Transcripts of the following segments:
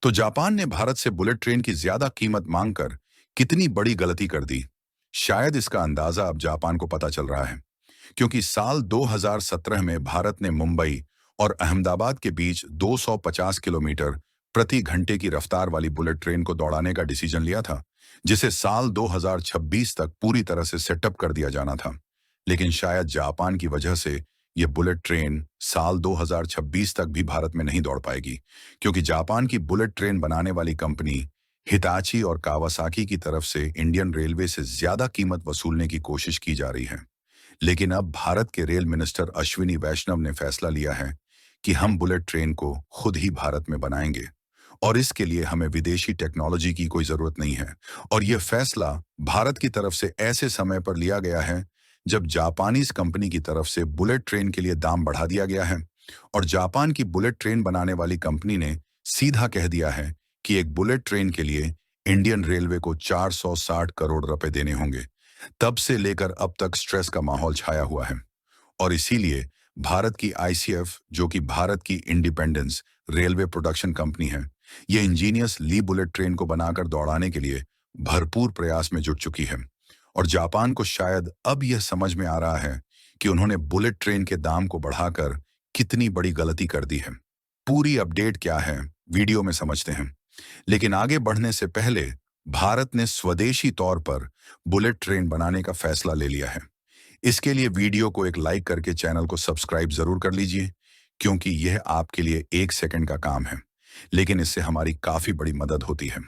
तो जापान ने भारत से बुलेट ट्रेन की ज्यादा कीमत मांगकर कितनी बड़ी गलती कर दी। शायद इसका अंदाजा अब जापान को पता चल रहा है, क्योंकि साल 2017 में भारत ने मुंबई और अहमदाबाद के बीच 250 किलोमीटर प्रति घंटे की रफ्तार वाली बुलेट ट्रेन को दौड़ाने का डिसीजन लिया था, जिसे साल 2026 तक पूरी तरह से सेटअप कर दिया जाना था। लेकिन शायद जापान की वजह से यह बुलेट ट्रेन साल 2026 तक भी भारत में नहीं दौड़ पाएगी, क्योंकि जापान की बुलेट ट्रेन बनाने वाली कंपनी हिताची और कावासाकी की तरफ से इंडियन रेलवे से ज्यादा कीमत वसूलने की कोशिश की जा रही है। लेकिन अब भारत के रेल मिनिस्टर अश्विनी वैष्णव ने फैसला लिया है कि हम बुलेट ट्रेन को खुद ही भारत में बनाएंगे, और इसके लिए हमें विदेशी टेक्नोलॉजी की कोई जरूरत नहीं है। और यह फैसला भारत की तरफ से ऐसे समय पर लिया गया है जब जापानीज कंपनी की तरफ से बुलेट ट्रेन के लिए दाम बढ़ा दिया गया है, और जापान की बुलेट ट्रेन बनाने वाली कंपनी ने सीधा कह दिया है कि एक बुलेट ट्रेन के लिए इंडियन रेलवे को 460 करोड़ रुपए देने होंगे। तब से लेकर अब तक स्ट्रेस का माहौल छाया हुआ है, और इसीलिए भारत की आईसीएफ, जो कि भारत की इंडिपेंडेंस रेलवे प्रोडक्शन कंपनी है, ये इंजीनियस ली बुलेट ट्रेन को बनाकर दौड़ाने के लिए भरपूर प्रयास में जुट चुकी है। और जापान को शायद अब यह समझ में आ रहा है कि उन्होंने बुलेट ट्रेन के दाम को बढ़ाकर कितनी बड़ी गलती कर दी है। पूरी अपडेट क्या है, वीडियो में समझते हैं। लेकिन आगे बढ़ने से पहले भारत ने स्वदेशी तौर पर बुलेट ट्रेन बनाने का फैसला ले लिया है। इसके लिए वीडियो को एक लाइक करके चैनल को सब्सक्राइब जरूर कर लीजिए, क्योंकि यह आपके लिए 1 सेकंड का काम है, लेकिन इससे हमारी काफी बड़ी मदद होती है।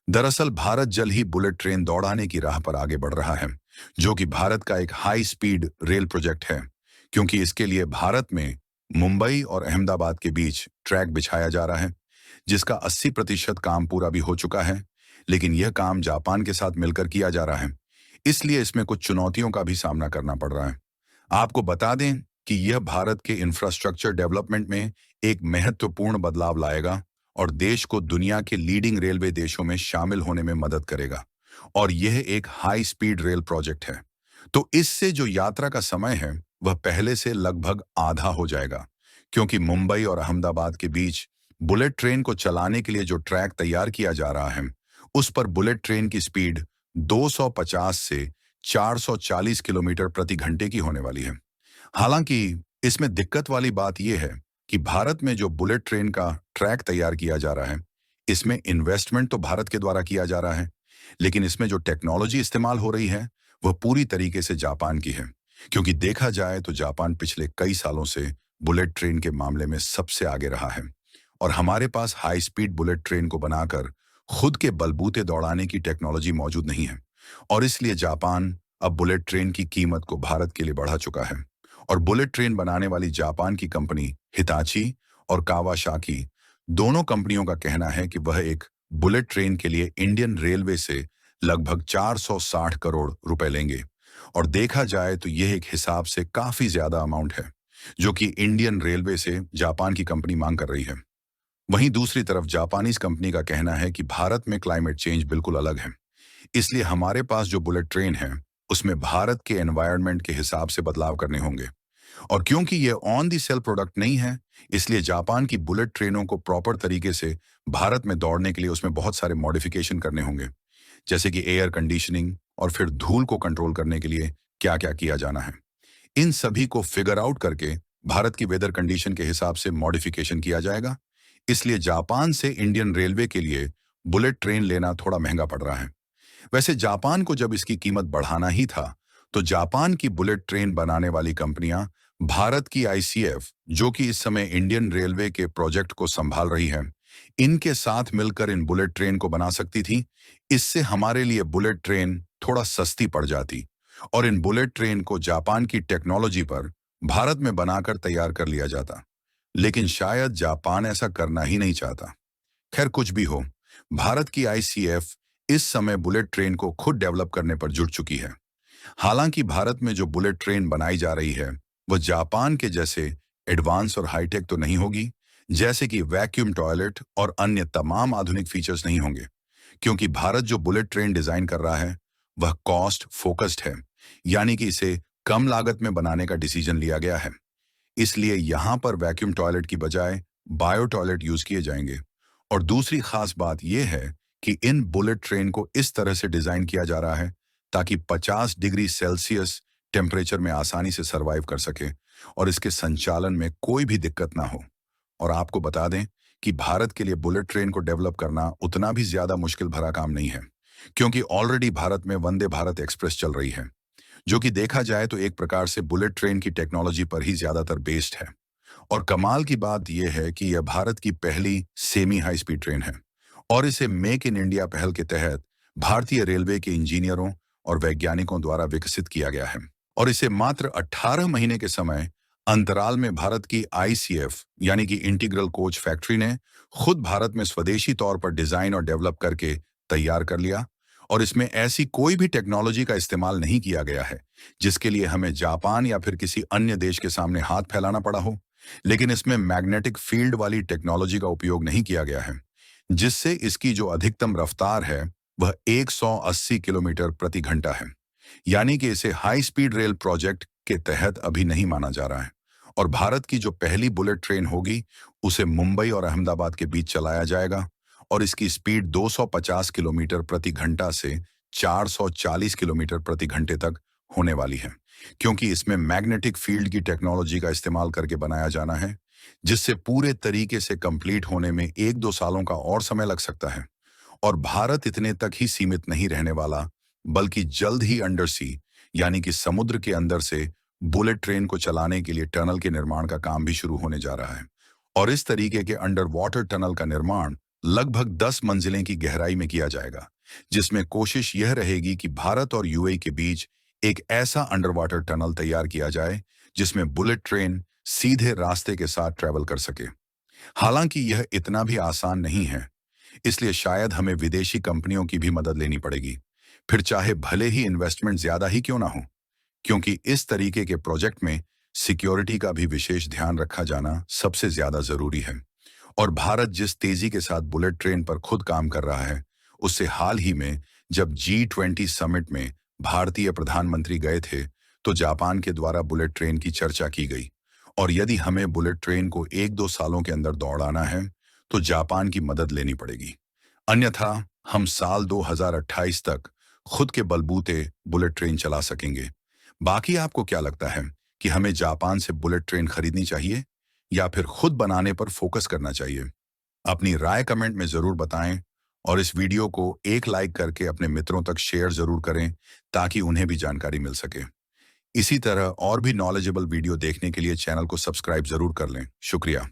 दरअसल भारत जल्द ही बुलेट ट्रेन दौड़ाने की राह पर आगे बढ़ रहा है, जो कि भारत का एक हाई स्पीड रेल प्रोजेक्ट है, क्योंकि इसके लिए भारत में मुंबई और अहमदाबाद के बीच ट्रैक बिछाया जा रहा है, जिसका 80% काम पूरा भी हो चुका है। लेकिन यह काम जापान के साथ मिलकर किया जा रहा है, इसलिए इसमें कुछ चुनौतियों का भी सामना करना पड़ रहा है। आपको बता दें कि यह भारत के इंफ्रास्ट्रक्चर डेवलपमेंट में एक महत्वपूर्ण बदलाव लाएगा और देश को दुनिया के लीडिंग रेलवे देशों में शामिल होने में मदद करेगा। और यह एक हाई स्पीड रेल प्रोजेक्ट है, तो इससे जो यात्रा का समय है वह पहले से लगभग आधा हो जाएगा, क्योंकि मुंबई और अहमदाबाद के बीच बुलेट ट्रेन को चलाने के लिए जो ट्रैक तैयार किया जा रहा है, उस पर बुलेट ट्रेन की स्पीड 250 से 440 किलोमीटर प्रति घंटे की होने वाली है। हालांकि इसमें दिक्कत वाली बात यह है कि भारत में जो बुलेट ट्रेन का ट्रैक तैयार किया जा रहा है, इसमें इन्वेस्टमेंट तो भारत के द्वारा किया जा रहा है, लेकिन इसमें जो टेक्नोलॉजी इस्तेमाल हो रही है वह पूरी तरीके से जापान की है। क्योंकि देखा जाए तो जापान पिछले कई सालों से बुलेट ट्रेन के मामले में सबसे आगे रहा है, और हमारे पास हाई स्पीड बुलेट ट्रेन को बनाकर खुद के बलबूते दौड़ाने की टेक्नोलॉजी मौजूद नहीं है। और इसलिए जापान अब बुलेट ट्रेन की कीमत को भारत के लिए बढ़ा चुका है, और बुलेट ट्रेन बनाने वाली जापान की कंपनी हिताची और कावासाकी, दोनों कंपनियों का कहना है कि वह एक बुलेट ट्रेन के लिए इंडियन रेलवे से लगभग 460 करोड़ रुपए लेंगे। और देखा जाए तो यह एक हिसाब से काफी ज्यादा अमाउंट है, जो कि इंडियन रेलवे से जापान की कंपनी मांग कर रही है। वहीं दूसरी तरफ जापानीज कंपनी का कहना है कि भारत में क्लाइमेट चेंज बिल्कुल अलग है, इसलिए हमारे पास जो बुलेट ट्रेन है उसमें भारत के एनवायरनमेंट के हिसाब से बदलाव करने होंगे। और क्योंकि ये ऑन दी सेल प्रोडक्ट नहीं है, इसलिए जापान की बुलेट ट्रेनों को प्रॉपर तरीके से भारत में दौड़ने के लिए उसमें बहुत सारे मॉडिफिकेशन करने होंगे, जैसे कि एयर कंडीशनिंग और फिर धूल को कंट्रोल करने के लिए क्या क्या किया जाना है। इन सभी को फिगर आउट करके भारत की वेदर कंडीशन के हिसाब से मॉडिफिकेशन किया जाएगा। इसलिए जापान से इंडियन रेलवे के लिए बुलेट ट्रेन लेना थोड़ा महंगा पड़ रहा है। वैसे जापान को जब इसकी कीमत बढ़ाना ही था, तो जापान की बुलेट ट्रेन बनाने वाली कंपनियां भारत की आईसीएफ, जो कि इस समय इंडियन रेलवे के प्रोजेक्ट को संभाल रही है, इनके साथ मिलकर इन बुलेट ट्रेन को बना सकती थी। इससे हमारे लिए बुलेट ट्रेन थोड़ा सस्ती पड़ जाती, और इन बुलेट ट्रेन को जापान की टेक्नोलॉजी पर भारत में बनाकर तैयार कर लिया जाता। लेकिन शायद जापान ऐसा करना ही नहीं चाहता। खैर, कुछ भी हो, भारत की आईसीएफ इस समय बुलेट ट्रेन को खुद डेवलप करने पर जुट चुकी है। हालांकि भारत में जो बुलेट ट्रेन बनाई जा रही है वह जापान के जैसे एडवांस और हाईटेक तो नहीं होगी, जैसे कि वैक्यूम टॉयलेट और अन्य तमाम आधुनिक फीचर्स नहीं होंगे, क्योंकि भारत जो बुलेट ट्रेन डिजाइन कर रहा है वह कॉस्ट फोकस्ड है, यानी कि इसे कम लागत में बनाने का डिसीजन लिया गया है। इसलिए यहां पर वैक्यूम टॉयलेट की बजाय बायो टॉयलेट यूज किए जाएंगे, और दूसरी खास बात यह है कि इन बुलेट ट्रेन को इस तरह से डिजाइन किया जा रहा है ताकि 50 डिग्री सेल्सियस टेम्परेचर में आसानी से सरवाइव कर सके और इसके संचालन में कोई भी दिक्कत ना हो। और आपको बता दें कि भारत के लिए बुलेट ट्रेन को डेवलप करना उतना भी ज्यादा मुश्किल भरा काम नहीं है, क्योंकि ऑलरेडी भारत में वंदे भारत एक्सप्रेस चल रही है, जो कि देखा जाए तो एक प्रकार से बुलेट ट्रेन की टेक्नोलॉजी पर ही ज्यादातर बेस्ड है। और कमाल की बात यह है कि यह भारत की पहली सेमी हाई स्पीड ट्रेन है और इसे मेक इन इंडिया पहल के तहत भारतीय रेलवे के इंजीनियरों और वैज्ञानिकों द्वारा विकसित किया गया है। और इसे मात्र 18 महीने के समय अंतराल में भारत की आईसीएफ यानी कि इंटीग्रल कोच फैक्ट्री ने खुद भारत में स्वदेशी तौर पर डिजाइन और डेवलप करके तैयार कर लिया। और इसमें ऐसी कोई भी टेक्नोलॉजी का इस्तेमाल नहीं किया गया है जिसके लिए हमें जापान या फिर किसी अन्य देश के सामने हाथ फैलाना पड़ा हो। लेकिन इसमें मैग्नेटिक फील्ड वाली टेक्नोलॉजी का उपयोग नहीं किया गया है, जिससे इसकी जो अधिकतम रफ्तार है वह 180 किलोमीटर प्रति घंटा है। यानी कि इसे हाई स्पीड रेल प्रोजेक्ट के तहत अभी नहीं माना जा रहा है। और भारत की जो पहली बुलेट ट्रेन होगी उसे मुंबई और अहमदाबाद के बीच चलाया जाएगा और इसकी स्पीड 250 किलोमीटर प्रति घंटा से 440 किलोमीटर प्रति घंटे तक होने वाली है, क्योंकि इसमें मैग्नेटिक फील्ड की टेक्नोलॉजी का इस्तेमाल करके बनाया जाना है, जिससे पूरे तरीके से कंप्लीट होने में 1-2 सालों का और समय लग सकता है। और भारत इतने तक ही सीमित नहीं रहने वाला, बल्कि जल्द ही अंडर सी यानी कि समुद्र के अंदर से बुलेट ट्रेन को चलाने के लिए टनल के निर्माण का काम भी शुरू होने जा रहा है। और इस तरीके के अंडर वाटर टनल का निर्माण लगभग 10 मंजिलें की गहराई में किया जाएगा, जिसमें कोशिश यह रहेगी कि भारत और यूएई के बीच एक ऐसा अंडर वाटर टनल तैयार किया जाए जिसमें बुलेट ट्रेन सीधे रास्ते के साथ ट्रेवल कर सके। हालांकि यह इतना भी आसान नहीं है, इसलिए शायद हमें विदेशी कंपनियों की भी मदद लेनी पड़ेगी, फिर चाहे भले ही इन्वेस्टमेंट ज्यादा ही क्यों ना हो, क्योंकि इस तरीके के प्रोजेक्ट में सिक्योरिटी का भी विशेष ध्यान रखा जाना सबसे ज्यादा जरूरी है। और भारत जिस तेजी के साथ बुलेट ट्रेन पर खुद काम कर रहा है, उससे हाल ही में जब G20 समिट में भारतीय प्रधानमंत्री गए थे तो जापान के द्वारा बुलेट ट्रेन की चर्चा की गई। और यदि हमें बुलेट ट्रेन को 1-2 सालों के अंदर दौड़ाना है तो जापान की मदद लेनी पड़ेगी, अन्यथा हम साल 2028 तक खुद के बलबूते बुलेट ट्रेन चला सकेंगे। बाकी आपको क्या लगता है कि हमें जापान से बुलेट ट्रेन खरीदनी चाहिए या फिर खुद बनाने पर फोकस करना चाहिए? अपनी राय कमेंट में जरूर बताएं और इस वीडियो को एक लाइक करके अपने मित्रों तक शेयर जरूर करें ताकि उन्हें भी जानकारी मिल सके। इसी तरह और भी नॉलेजेबल वीडियो देखने के लिए चैनल को सब्सक्राइब जरूर कर लें। शुक्रिया।